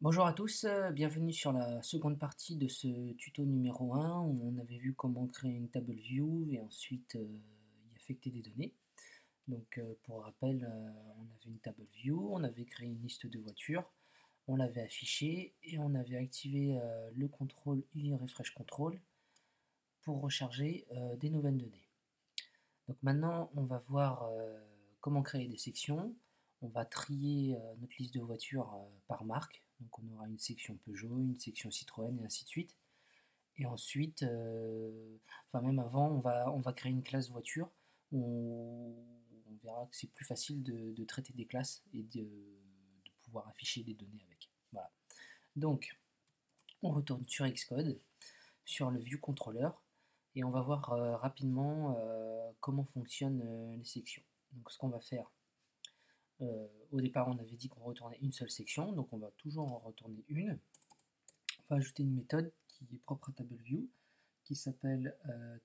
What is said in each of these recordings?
Bonjour à tous, bienvenue sur la seconde partie de ce tuto numéro 1 où on avait vu comment créer une table view et ensuite y affecter des données. Donc pour rappel, on avait une table view, on avait créé une liste de voitures, on l'avait affichée et on avait activé le contrôle UI Refresh Control pour recharger des nouvelles données. Donc maintenant, on va voir comment créer des sections. On va trier notre liste de voitures par marque. Donc on aura une section Peugeot, une section Citroën et ainsi de suite. Et ensuite, enfin même avant, on va créer une classe voiture où on verra que c'est plus facile de traiter des classes et de pouvoir afficher des données avec. Voilà. Donc on retourne sur Xcode, sur le View Controller, et on va voir rapidement comment fonctionnent les sections. Donc ce qu'on va faire, au départ on avait dit qu'on retournait une seule section, donc on va toujours en retourner une. On va ajouter une méthode qui est propre à TableView, qui s'appelle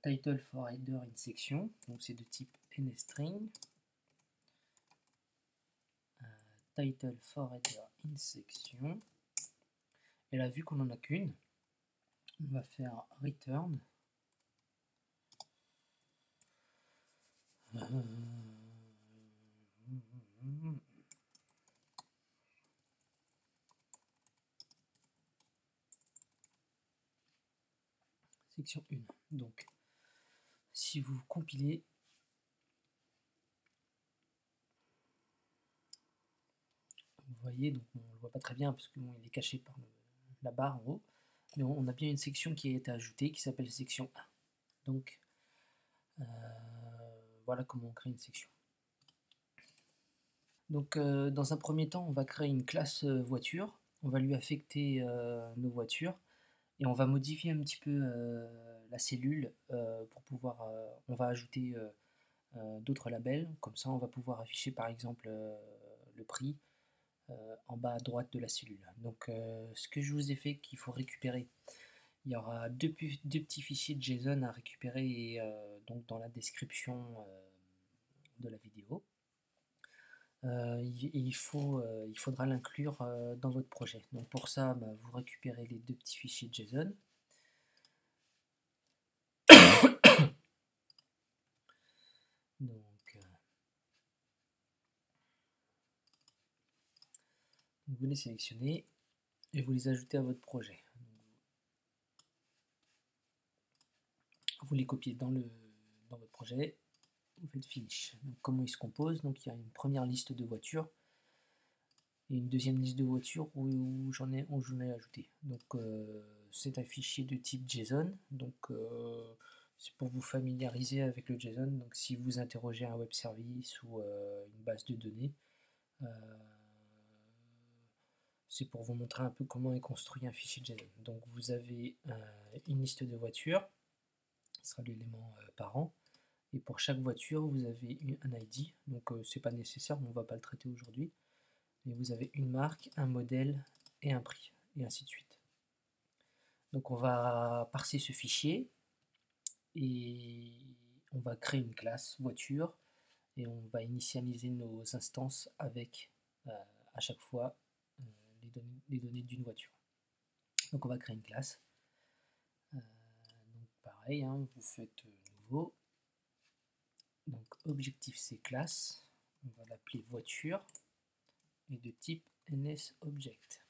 title for header in section, donc c'est de type nstring. Title for header in section. Et là, vu qu'on n'en a qu'une, on va faire return section 1. Donc, si vous compilez, vous voyez, donc on ne le voit pas très bien parce qu'il est caché par la barre en haut, mais on a bien une section qui a été ajoutée qui s'appelle section 1. Donc, voilà comment on crée une section. Donc, dans un premier temps, on va créer une classe voiture, on va lui affecter nos voitures et on va modifier un petit peu la cellule pour pouvoir, on va ajouter d'autres labels, comme ça on va pouvoir afficher par exemple le prix en bas à droite de la cellule. Donc ce que je vous ai fait qu'il faut récupérer, il y aura deux petits fichiers de JSON à récupérer et, donc dans la description de la vidéo. Il faudra l'inclure dans votre projet. Donc pour ça, vous récupérez les deux petits fichiers de JSON. Donc, vous les sélectionnez et vous les ajoutez à votre projet. Vous les copiez dans votre projet, vous faites finish. Donc, comment il se compose? Donc il y a une première liste de voitures et une deuxième liste de voitures où j'en ai ajouté. Donc c'est un fichier de type JSON. Donc c'est pour vous familiariser avec le JSON. Donc si vous interrogez un web service ou une base de données, c'est pour vous montrer un peu comment est construit un fichier JSON. Donc vous avez une liste de voitures, qui sera l'élément parent, et pour chaque voiture vous avez un ID, donc c'est pas nécessaire, on ne va pas le traiter aujourd'hui, mais vous avez une marque, un modèle et un prix, et ainsi de suite. Donc on va parser ce fichier, et on va créer une classe voiture, et on va initialiser nos instances avec à chaque fois les données d'une voiture. Donc on va créer une classe. Donc pareil, hein, vous faites nouveau. Donc objectif C classe, on va l'appeler voiture et de type NSObject.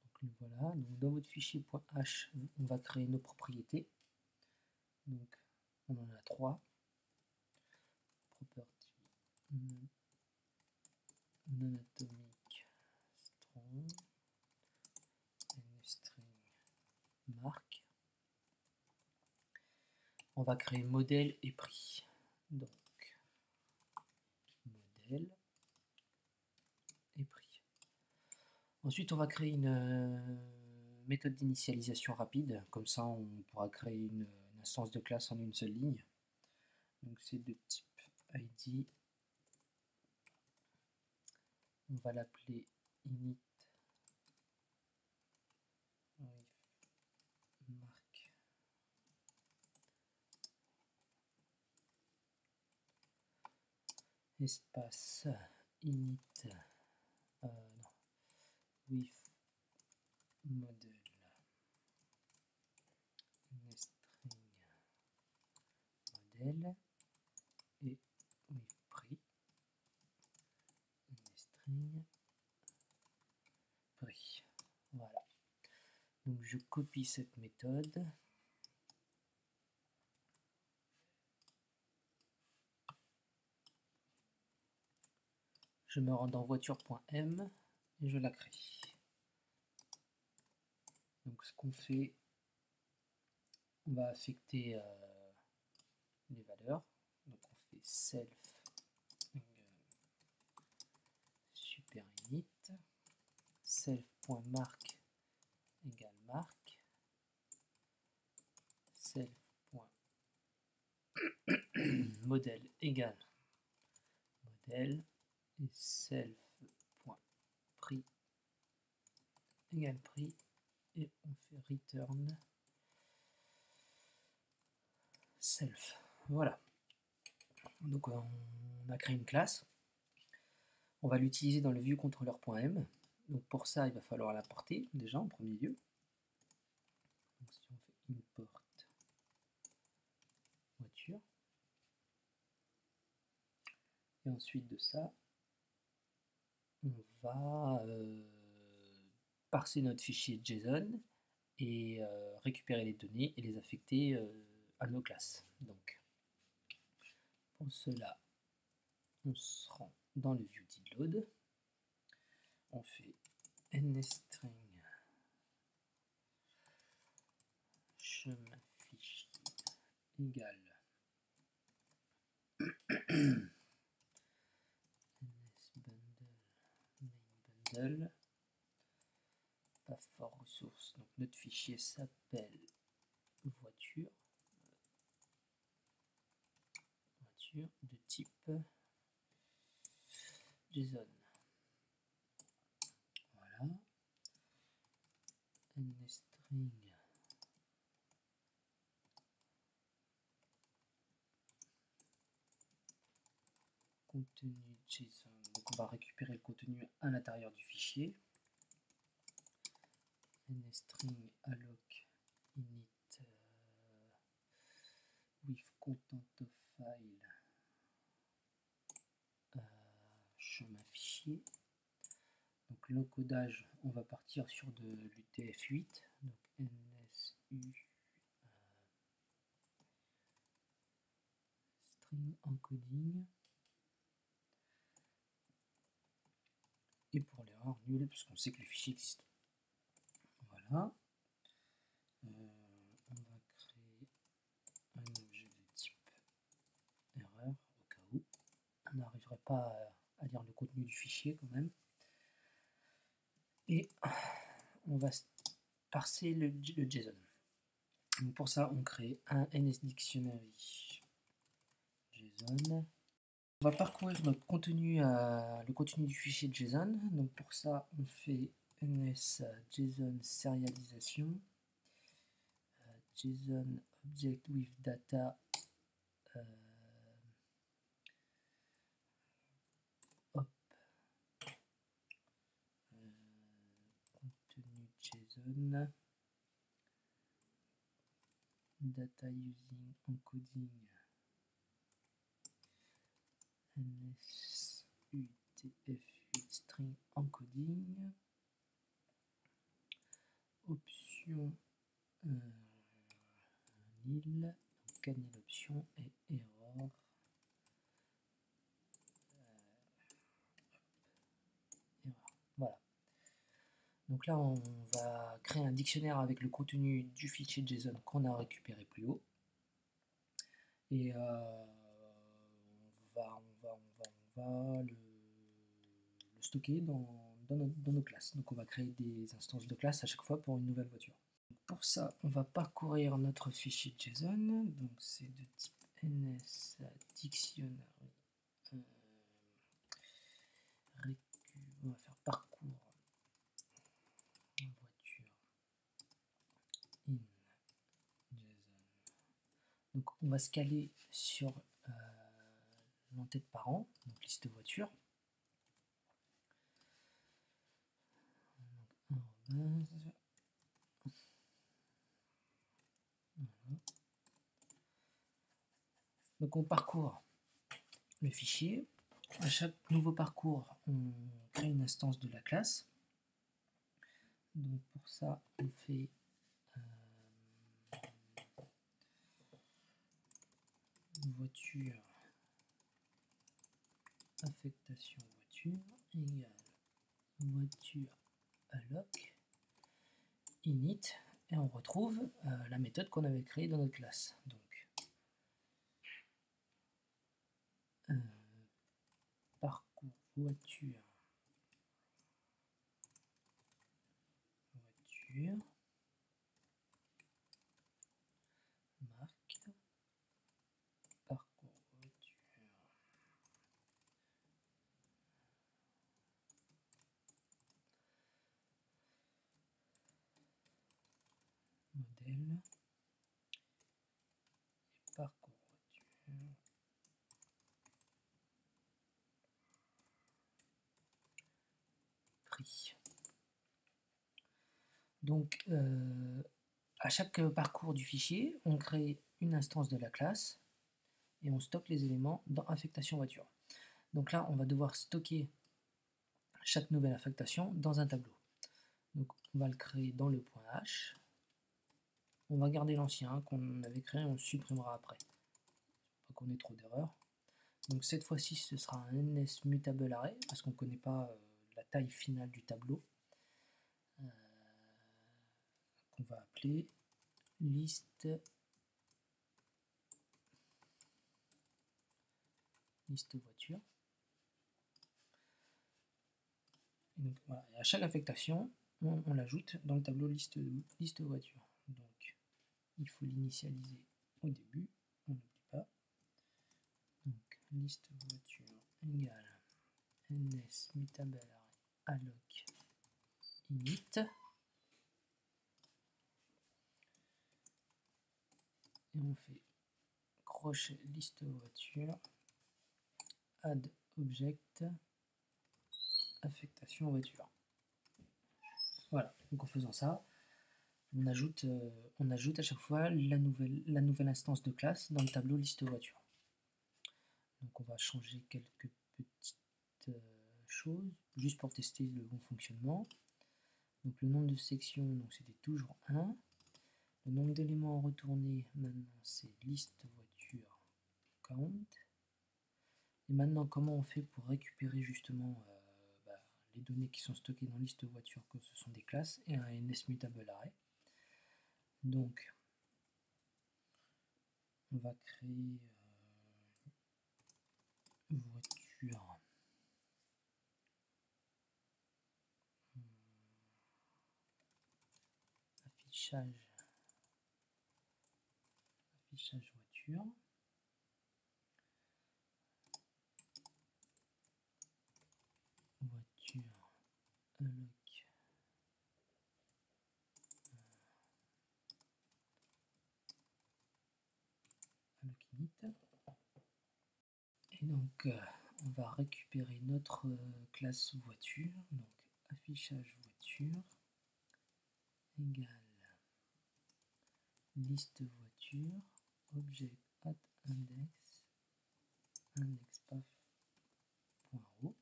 Donc voilà, donc dans votre fichier .h, on va créer nos propriétés. Donc on en a 3. Property non-atomic strong, string marque. On va créer modèle et prix. Donc modèle et prix. Ensuite on va créer une méthode d'initialisation rapide, comme ça on pourra créer une instance de classe en une seule ligne. Donc c'est de type ID, on va l'appeler init marque espace init non, with model nstring model et with prix nstring prix. Voilà. Donc je copie cette méthode. Je me rends dans voiture.m et je la crée. Donc ce qu'on fait, on va affecter les valeurs. Donc on fait self super init, self.mark égale marque, self.modèle égale modèle et self.prix égale prix et on fait return self. Voilà. Donc on a créé une classe. On va l'utiliser dans le viewController.m. Donc pour ça, il va falloir l'importer déjà en premier lieu. Donc si on fait import voiture, et ensuite de ça, on va parser notre fichier JSON et récupérer les données et les affecter à nos classes. Donc pour cela, on se rend dans le viewDidLoad, on fait nstring chemin fichier égale nsBundle pas for ressources. Donc notre fichier s'appelle voiture de type JSON. Voilà. nstring contenu JSON. Donc on va récupérer le contenu à l'intérieur du fichier. nstring alloc init with content of file chemin fichier. Donc l'encodage, on va partir sur de l'UTF-8, donc NSU string encoding. Et pour l'erreur nulle, puisqu'on sait que le fichier existe. Voilà. On va créer un objet de type erreur au cas où. On n'arriverait pas à lire le contenu du fichier quand même. Et on va parser le JSON. Donc pour ça, on crée un NSDictionary JSON. On va parcourir notre contenu, le contenu du fichier JSON. Donc pour ça, on fait ns JSON serialisation, JSON object with data, contenu JSON, data using encoding NSUTF8 string encoding, option nil, donc canil option et error. Voilà. Donc là, on va créer un dictionnaire avec le contenu du fichier JSON qu'on a récupéré plus haut. Et on va le stocker dans nos classes. Donc on va créer des instances de classe à chaque fois pour une nouvelle voiture. Pour ça, on va parcourir notre fichier JSON. Donc c'est de type NSDictionary. On va faire parcours voiture in JSON. Donc on va scaler sur en tête par an, donc liste voiture. Donc, donc on parcourt le fichier. À chaque nouveau parcours, on crée une instance de la classe. Donc pour ça, on fait voiture affectation voiture égale voiture alloc init, et on retrouve la méthode qu'on avait créée dans notre classe. Donc parcours voiture marque parcours voiture modèle et parcours voiture prix. Donc à chaque parcours du fichier, on crée une instance de la classe et on stocke les éléments dans affectation voiture. Donc là, on va devoir stocker chaque nouvelle affectation dans un tableau. Donc on va le créer dans le point H. On va garder l'ancien qu'on avait créé, on le supprimera après. Pas qu'on ait trop d'erreurs. Donc cette fois-ci, ce sera un ns mutable array parce qu'on ne connaît pas la taille finale du tableau. Qu'on va appeler liste voiture. Et donc, voilà. Et à chaque affectation, on l'ajoute dans le tableau liste voiture. Donc il faut l'initialiser au début, on n'oublie pas. Donc liste voiture égale ns mutable array alloc init. Et on fait crochet liste voiture add object affectation voiture. Voilà, donc en faisant ça, on ajoute à chaque fois la nouvelle instance de classe dans le tableau liste voiture. Donc on va changer quelques petites choses, juste pour tester le bon fonctionnement. Donc le nombre de sections, donc c'était toujours 1. Le nombre d'éléments à retourner, maintenant c'est liste voiture count. Et maintenant, comment on fait pour récupérer justement les données qui sont stockées dans liste voiture, que ce sont des classes, et un ns mutable array. Donc on va créer voiture affichage voiture. Voiture alloc init. Et donc on va récupérer notre classe voiture, donc affichage voiture égale liste voiture object at indexpath.row,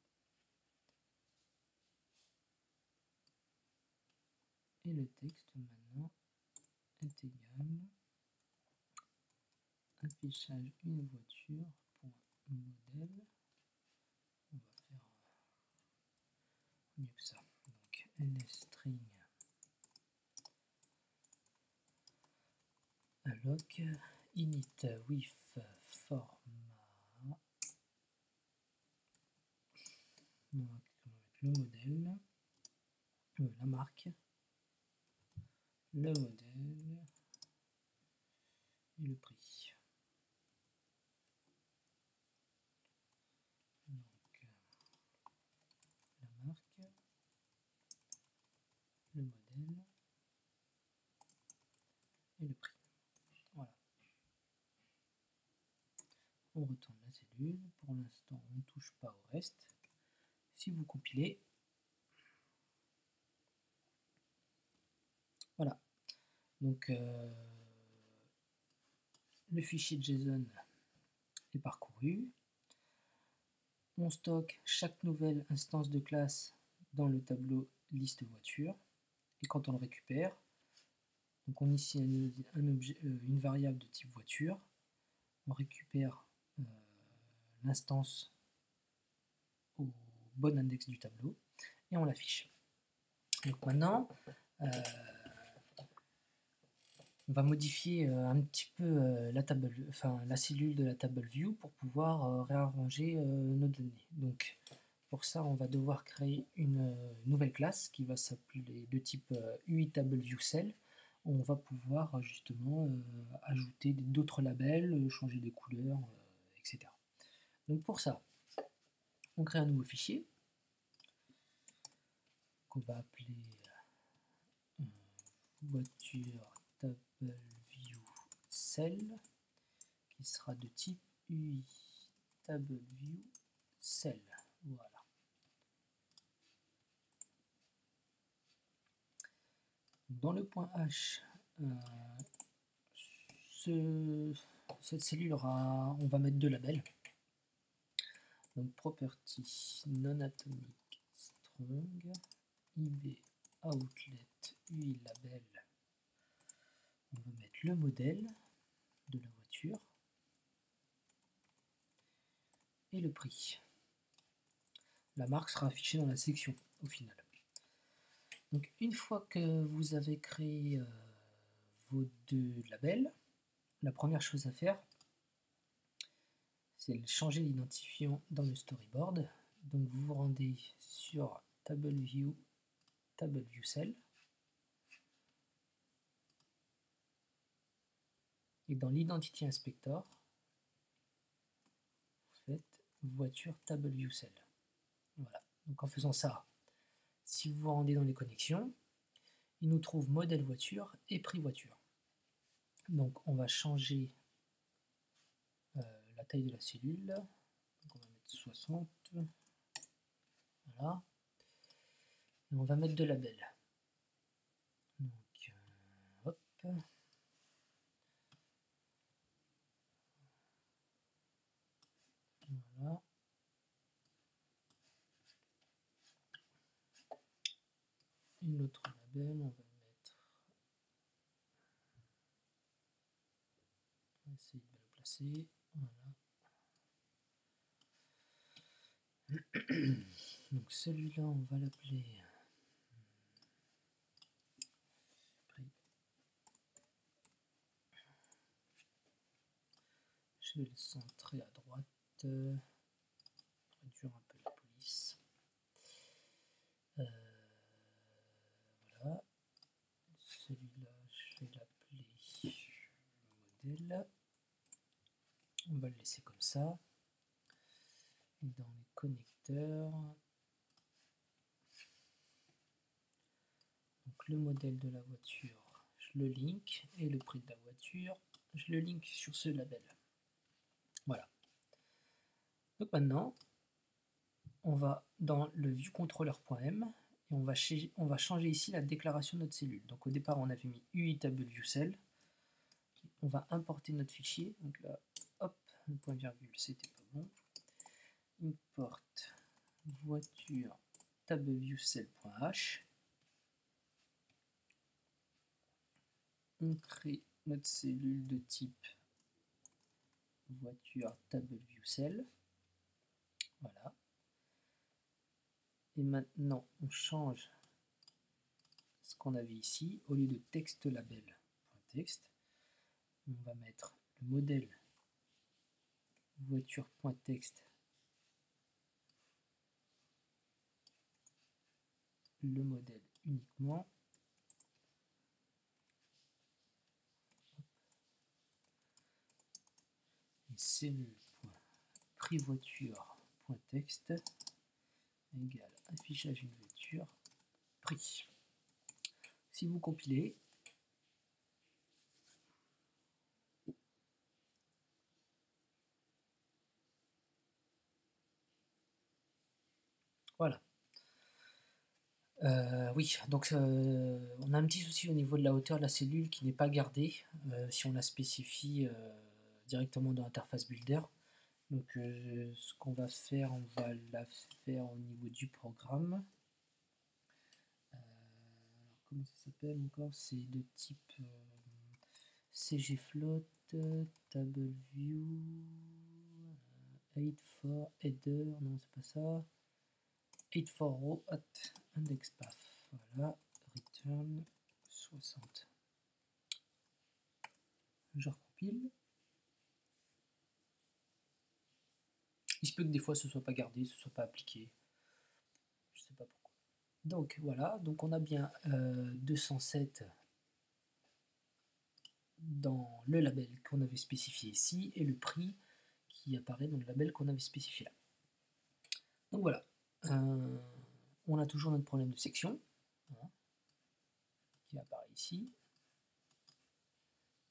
et le texte maintenant est égal affichage une voiture modèle. On va faire mieux que ça. Donc nsstring alloc init with format. On va mettre le modèle, la marque, le modèle et le prix. Donc la marque, le modèle et le prix. Voilà. On retourne la cellule pour l'instant, on ne touche pas au reste. Si vous compilez, voilà. Donc, le fichier JSON est parcouru. On stocke chaque nouvelle instance de classe dans le tableau liste voiture. Et quand on le récupère, donc on initialise une variable de type voiture. On récupère l'instance au bon index du tableau et on l'affiche. Donc maintenant, on va modifier un petit peu la cellule de la table view pour pouvoir réarranger nos données. Donc pour ça, on va devoir créer une nouvelle classe qui va s'appeler de type UI-TableViewCell. On va pouvoir justement ajouter d'autres labels, changer des couleurs, etc. Donc pour ça, on crée un nouveau fichier qu'on va appeler voiture TableViewCell qui sera de type UI TableViewCell. Voilà. Dans le point H, cette cellule on va mettre deux labels. Donc property non-atomic strong ib outlet UI label. On va mettre le modèle de la voiture et le prix. La marque sera affichée dans la section au final. Donc une fois que vous avez créé vos deux labels, la première chose à faire, c'est changer l'identifiant dans le storyboard. Donc vous vous rendez sur TableViewCell et dans l'Identity Inspector, vous faites voiture TableViewCell. Voilà. Donc en faisant ça, si vous vous rendez dans les connexions, il nous trouve modèle voiture et prix voiture. Donc on va changer la taille de la cellule. Donc on va mettre 60. Voilà. Et on va mettre deux labels. Donc hop. Voilà. Une autre label, on va mettre. On va essayer de le placer. Voilà. Donc celui-là, on va l'appeler je vais le centrer à droite, réduire un peu la police. Voilà. Celui-là, je vais l'appeler modèle. On va le laisser comme ça. Et dans les connecteurs, donc le modèle de la voiture, je le link, et le prix de la voiture, je le link sur ce label. Voilà. Donc maintenant, on va dans le viewcontroller.m et on va changer ici la déclaration de notre cellule. Donc au départ, on avait mis UI TableViewCell. On va importer notre fichier. Donc là, hop, le point virgule, c'était pas bon. Import voiture TableViewCell.h. On crée notre cellule de type voiture TableViewCell. Voilà. Et maintenant, on change ce qu'on avait ici. Au lieu de texte label.text, on va mettre le modèle voiture.text, le modèle uniquement. Et cellule.prix voiture.text égale affichage une voiture prix. Si vous compilez, Voilà. Oui, donc on a un petit souci au niveau de la hauteur de la cellule qui n'est pas gardée si on la spécifie directement dans l'interface Builder. Donc ce qu'on va faire, on va la faire au niveau du programme. Comment ça s'appelle encore? C'est de type CGFloat, TableView, 8 for header, non c'est pas ça. 8 for row at indexpath. Voilà, return 60. Je recompile. Il se peut que des fois ce soit pas gardé, ce soit pas appliqué. Je sais pas pourquoi. Donc voilà, donc on a bien 207 dans le label qu'on avait spécifié ici et le prix qui apparaît dans le label qu'on avait spécifié là. Donc voilà, on a toujours notre problème de section qui apparaît ici.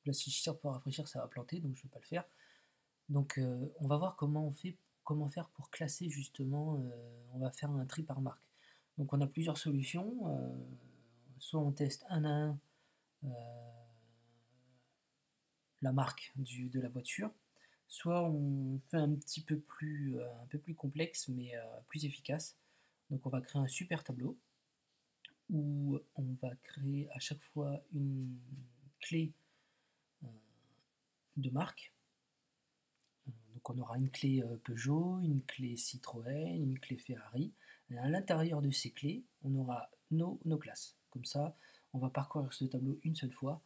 Là, si je tire pour rafraîchir, ça va planter, donc je ne vais pas le faire. Donc on va voir comment faire pour classer justement, on va faire un tri par marque. Donc on a plusieurs solutions, soit on teste un à un la marque de la voiture, soit on fait un peu plus complexe mais plus efficace. Donc on va créer un super tableau où on va créer à chaque fois une clé de marque. Donc on aura une clé Peugeot, une clé Citroën, une clé Ferrari. Et à l'intérieur de ces clés, on aura nos classes. Comme ça, on va parcourir ce tableau une seule fois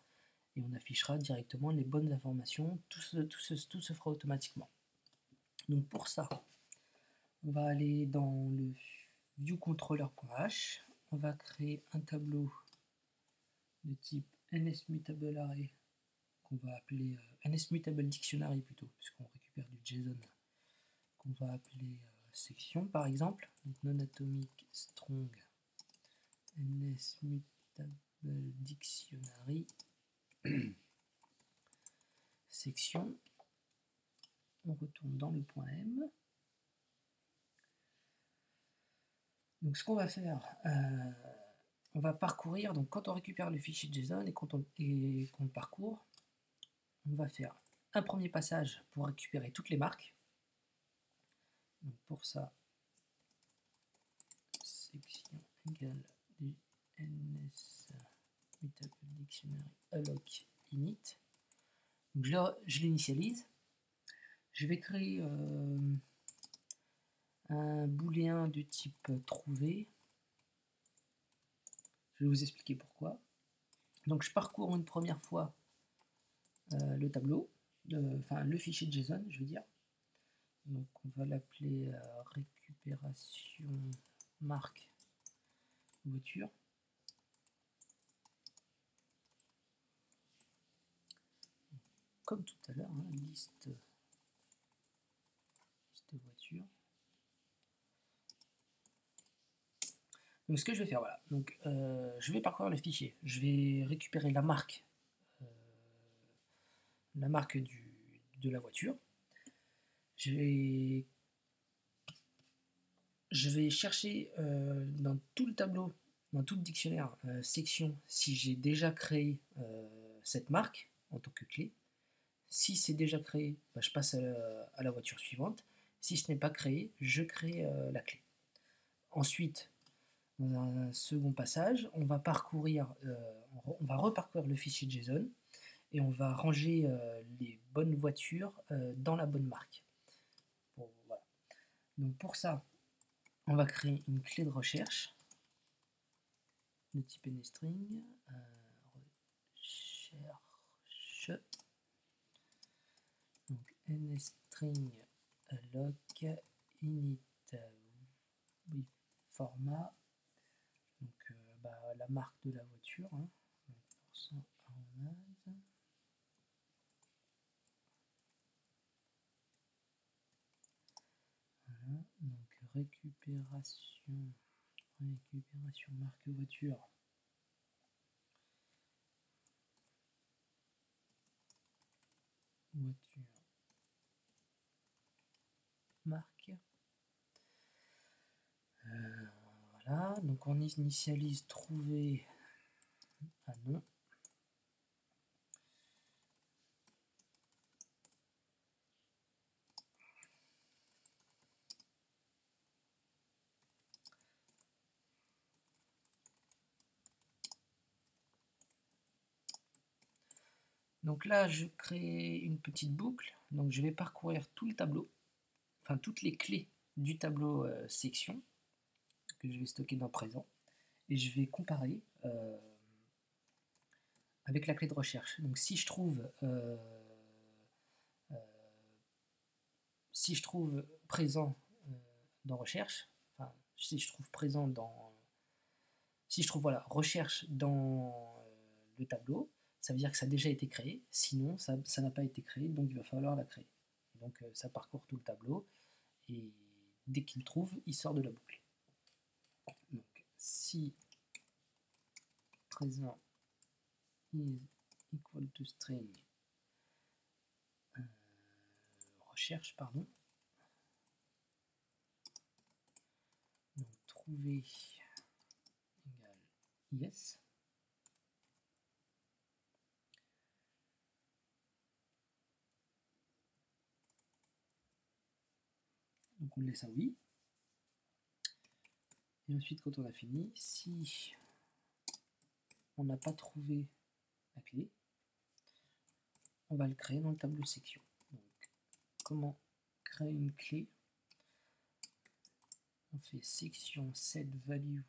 et on affichera directement les bonnes informations. Tout se fera automatiquement. Donc pour ça, on va aller dans le viewcontroller.h. On va créer un tableau de type NSMutableArray qu'on va appeler NSMutableDictionary plutôt, puisqu'on récupère du JSON, qu'on va appeler section par exemple. Donc non-atomic strong NSMutableDictionary section. On retourne dans le point M. Donc ce qu'on va faire, on va parcourir, donc quand on récupère le fichier JSON et qu'on le parcourt, on va faire un premier passage pour récupérer toutes les marques. Donc pour ça, section égale NSMutableDictionary alloc init. Donc je l'initialise. Je vais créer un booléen de type trouver. Je vais vous expliquer pourquoi. Donc je parcours une première fois le tableau, enfin le fichier de JSON, je veux dire. Donc on va l'appeler récupération marque voiture. Comme tout à l'heure, hein, liste voiture. Donc ce que je vais faire, voilà. Donc je vais parcourir le fichier. Je vais récupérer la marque de la voiture. Je vais chercher dans tout le tableau, dans tout le dictionnaire, section, si j'ai déjà créé cette marque en tant que clé. Si c'est déjà créé, bah, je passe à la voiture suivante. Si ce n'est pas créé, je crée la clé. Ensuite, dans un second passage, on va reparcourir le fichier JSON et on va ranger les bonnes voitures dans la bonne marque. Bon, voilà. Donc pour ça, on va créer une clé de recherche de type nstring, recherche, donc nstring alloc init with format, donc la marque de la voiture, hein, 20% arrobase. Voilà, donc récupération marque voiture. Marque. voilà, donc on initialise trouver. Ah non. Donc là, je crée une petite boucle. Donc je vais parcourir tout le tableau, enfin toutes les clés du tableau section que je vais stocker dans présent, et je vais comparer avec la clé de recherche. Donc si je trouve présent dans recherche, enfin si je trouve présent dans, si je trouve voilà recherche dans le tableau, ça veut dire que ça a déjà été créé. Sinon, ça n'a pas été créé, donc il va falloir la créer. Donc ça parcourt tout le tableau et dès qu'il trouve, il sort de la boucle. Donc si présent is equal to string recherche, pardon. Donc trouver égale yes. Donc on le laisse à oui. Et ensuite, quand on a fini, si on n'a pas trouvé la clé, on va le créer dans le tableau section. Donc, comment créer une clé? On fait section set value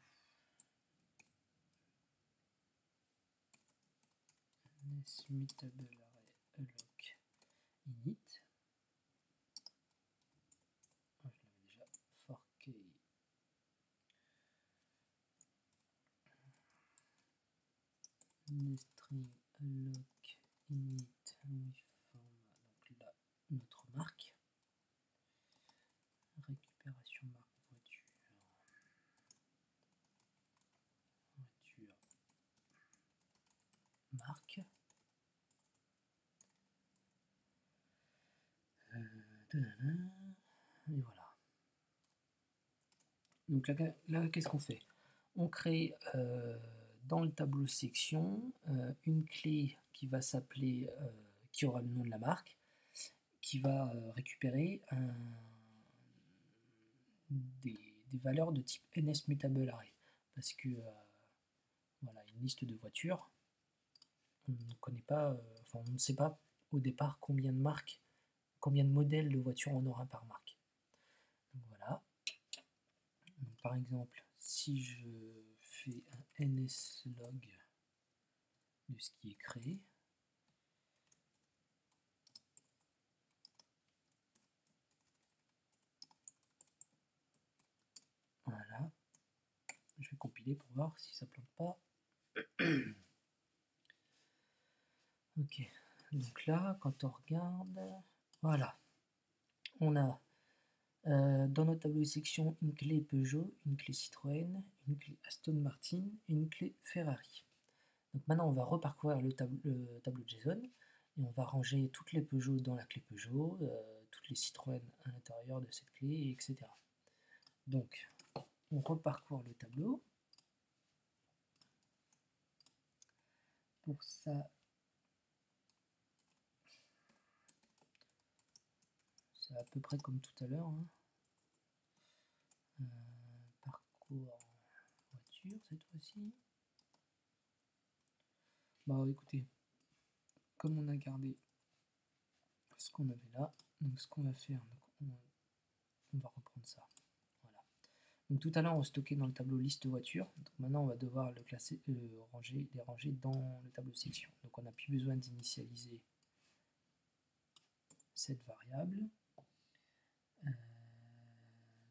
mutable array alloc init. Je l'avais déjà forqué. String alloc init with format. Donc là, notre marque. Récupération marque voiture. Marque. Et voilà. Donc là qu'est-ce qu'on fait? On crée dans le tableau section une clé qui va s'appeler, qui aura le nom de la marque, qui va récupérer des valeurs de type NSMutable array. Parce que voilà, une liste de voitures, on ne connaît pas, enfin on ne sait pas au départ combien de marques, combien de modèles de voitures on aura par marque. Donc voilà. Donc, par exemple, si je fais un nslog de ce qui est créé, voilà, je vais compiler pour voir si ça plante pas. Ok, donc là, quand on regarde, voilà, on a dans notre tableau de section une clé Peugeot, une clé Citroën, une clé Aston Martin et une clé Ferrari. Donc maintenant, on va reparcourir le tableau JSON et on va ranger toutes les Peugeot dans la clé Peugeot, toutes les Citroën à l'intérieur de cette clé, etc. Donc, on reparcourt le tableau. Pour ça, c'est à peu près comme tout à l'heure. Hein. Parcours voiture cette fois-ci. Bah écoutez, comme on a gardé ce qu'on avait là, donc ce qu'on va faire, on va reprendre ça. Voilà. Donc tout à l'heure on stockait dans le tableau liste voiture, donc maintenant on va devoir le classer, les ranger dans le tableau section. Donc on n'a plus besoin d'initialiser cette variable.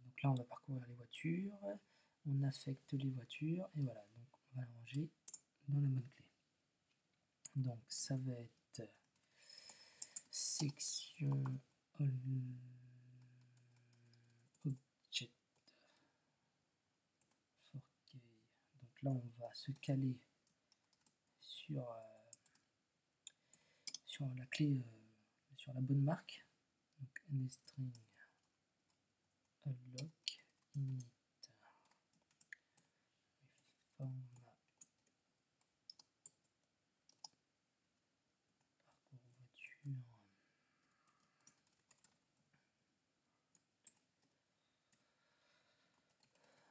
Donc là on va parcourir les voitures, on affecte les voitures et voilà, donc on va le ranger dans la bonne clé. Donc ça va être section object fork. Donc là on va se caler sur la clé, sur la bonne marque. Donc nstring alloc init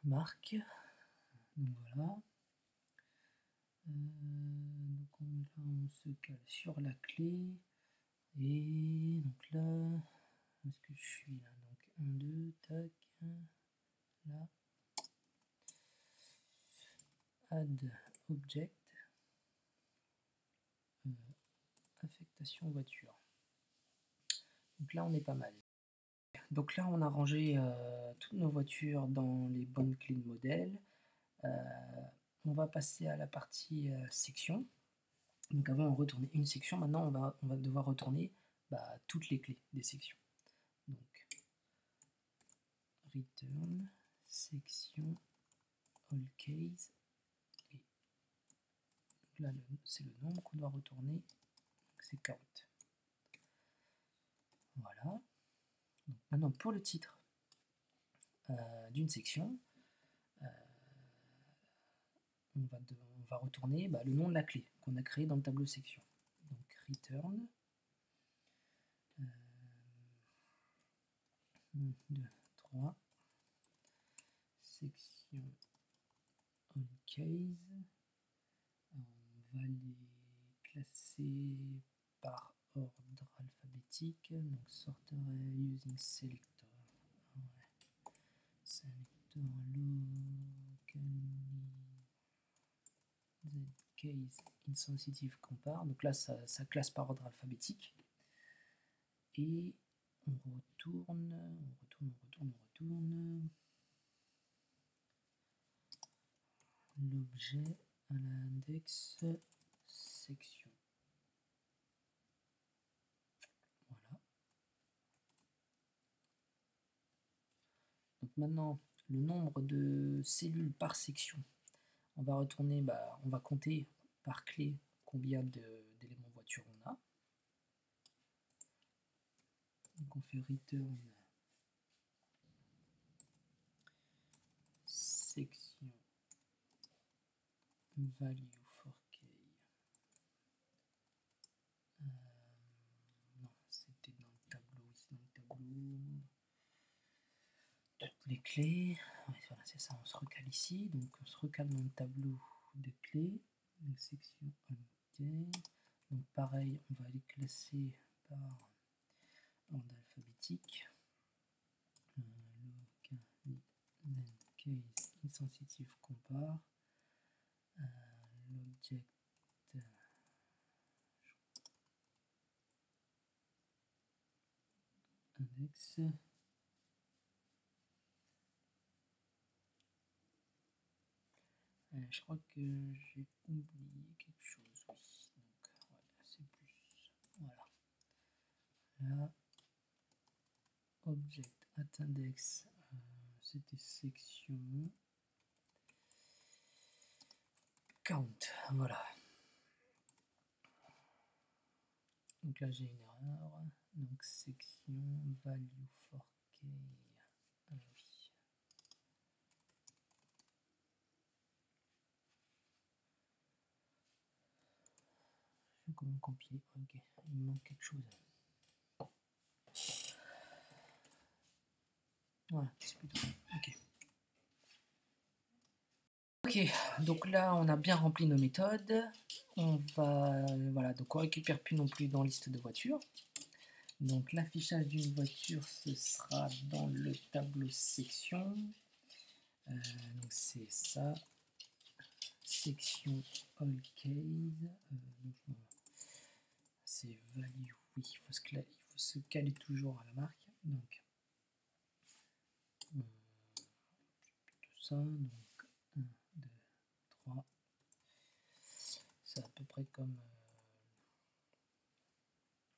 marque. Donc voilà. Donc on se cale sur la clé. Et donc là, où est-ce que je suis là? Donc 1, 2, tac, là. Add object. Affectation voiture. Donc là on est pas mal. Donc là on a rangé toutes nos voitures dans les bonnes clés de modèle. On va passer à la partie section. Donc avant on retournait une section, maintenant on va devoir retourner toutes les clés des sections. Donc return section all case, et là c'est le nombre qu'on doit retourner, c'est 40. Voilà. Donc maintenant pour le titre d'une section, on va retourner le nom de la clé qu'on a créé dans le tableau section. Donc return 1, 2, 3 section on case. On va les classer par ordre alphabétique, donc sorter using selector. Ouais. Selector locally case insensitive compare. Donc là ça classe par ordre alphabétique. Et on retourne l'objet à l'index section. Voilà. Donc maintenant, le nombre de cellules par section, on va retourner, on va compter par clé combien d'éléments voiture on a. Donc on fait return section value for k. Non, c'était dans le tableau, ici dans le tableau. Toutes les clés, ouais, voilà, c'est ça, on se recale ici, donc on se recale dans le tableau de clés, donc section ok. Donc pareil, on va les classer par ordre alphabétique. Case insensitive compare. L'object index. Je crois que j'ai oublié quelque chose, oui. Donc voilà, c'est plus. Voilà. Là, object at index, c'était section count. Voilà. Donc là j'ai une erreur. Donc section value for k. Ah oui. Je vais comment compiler. Ok, il me manque quelque chose. Voilà, c'est plutôt. Ok. Ok, donc là on a bien rempli nos méthodes. On va. Voilà, donc on récupère plus non plus dans liste de voitures. Donc l'affichage d'une voiture, ce sera dans le tableau section. Donc c'est ça. Section all case. C'est value. Oui, il faut se caler toujours à la marque. Donc tout ça. Donc 1, 2, 3. C'est à peu près comme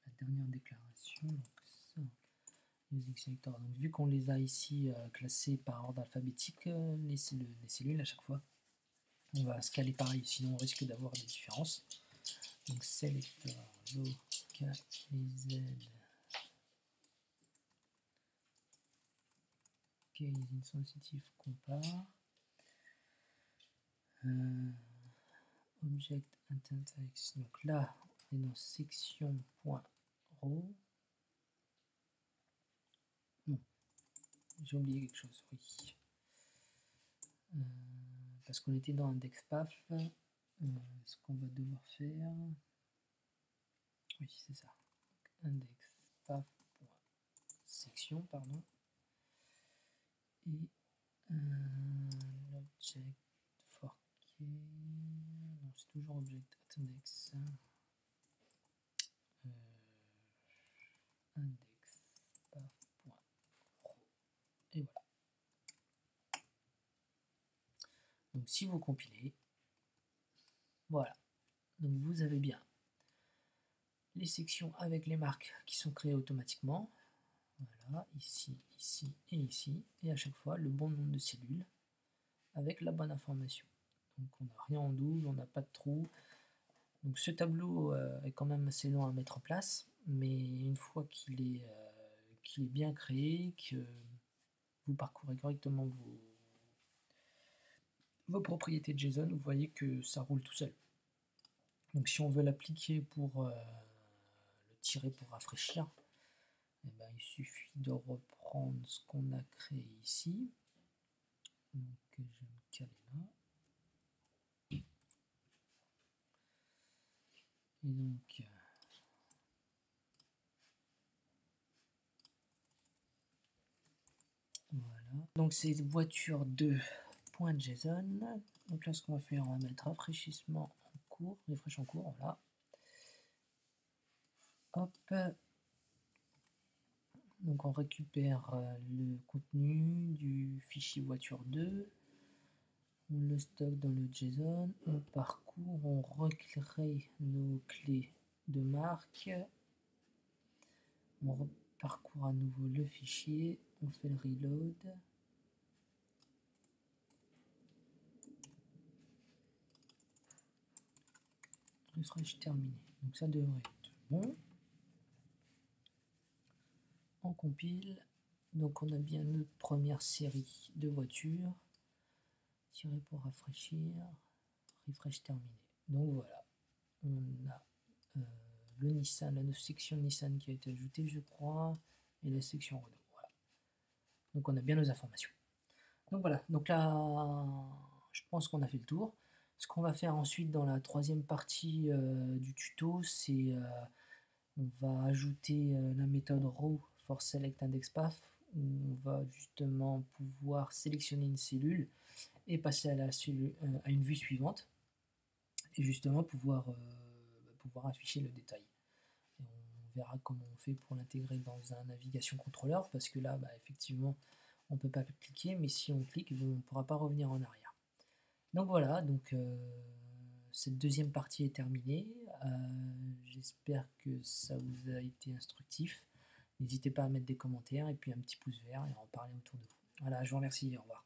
la dernière déclaration. Donc ça. Using selector. Donc vu qu'on les a ici classés par ordre alphabétique, les cellules à chaque fois, on va se caler pareil, sinon on risque d'avoir des différences. Donc selector localize case insensitive compare object intent-x. Donc là on est dans section.row. Non, j'ai oublié quelque chose, oui. parce qu'on était dans IndexPath, ce qu'on va devoir faire, oui c'est ça, IndexPath.section, pardon, et l'object for key, non c'est toujours object@index, indexpath.row, et voilà. Donc si vous compilez, voilà, donc vous avez bien les sections avec les marques qui sont créées automatiquement, voilà, ici, ici et ici, et à chaque fois le bon nombre de cellules avec la bonne information. Donc on n'a rien en double, on n'a pas de trou. Donc ce tableau est quand même assez long à mettre en place, mais une fois qu'il est bien créé, que vous parcourez correctement vos propriétés de JSON, vous voyez que ça roule tout seul. Donc si on veut l'appliquer pour le tirer pour rafraîchir, eh ben, il suffit de reprendre ce qu'on a créé ici. Donc je vais me caler là. Et donc voilà. Donc c'est voiture 2.json. Donc là ce qu'on va faire, on va mettre rafraîchissement en cours, refresh en cours, voilà. Hop. Donc on récupère le contenu du fichier voiture 2, on le stocke dans le JSON, on parcourt, on recrée nos clés de marque, on parcourt à nouveau le fichier, on fait le reload. Refresh terminé. Donc ça devrait être bon. On compile. Donc on a bien notre première série de voitures. Tirer pour rafraîchir. Refresh terminé. Donc voilà. On a le Nissan, la section Nissan qui a été ajoutée, je crois, et la section Renault. Voilà. Donc on a bien nos informations. Donc voilà. Donc là, je pense qu'on a fait le tour. Ce qu'on va faire ensuite dans la troisième partie du tuto, c'est on va ajouter la méthode row for select indexpath où on va justement pouvoir sélectionner une cellule et passer à, à une vue suivante et justement pouvoir afficher le détail. Et on verra comment on fait pour l'intégrer dans un navigation contrôleur parce que là, effectivement, on ne peut pas cliquer, mais si on clique, on ne pourra pas revenir en arrière. Donc voilà, donc cette deuxième partie est terminée. J'espère que ça vous a été instructif. N'hésitez pas à mettre des commentaires et puis un petit pouce vert et à en parler autour de vous. Voilà, je vous remercie, au revoir.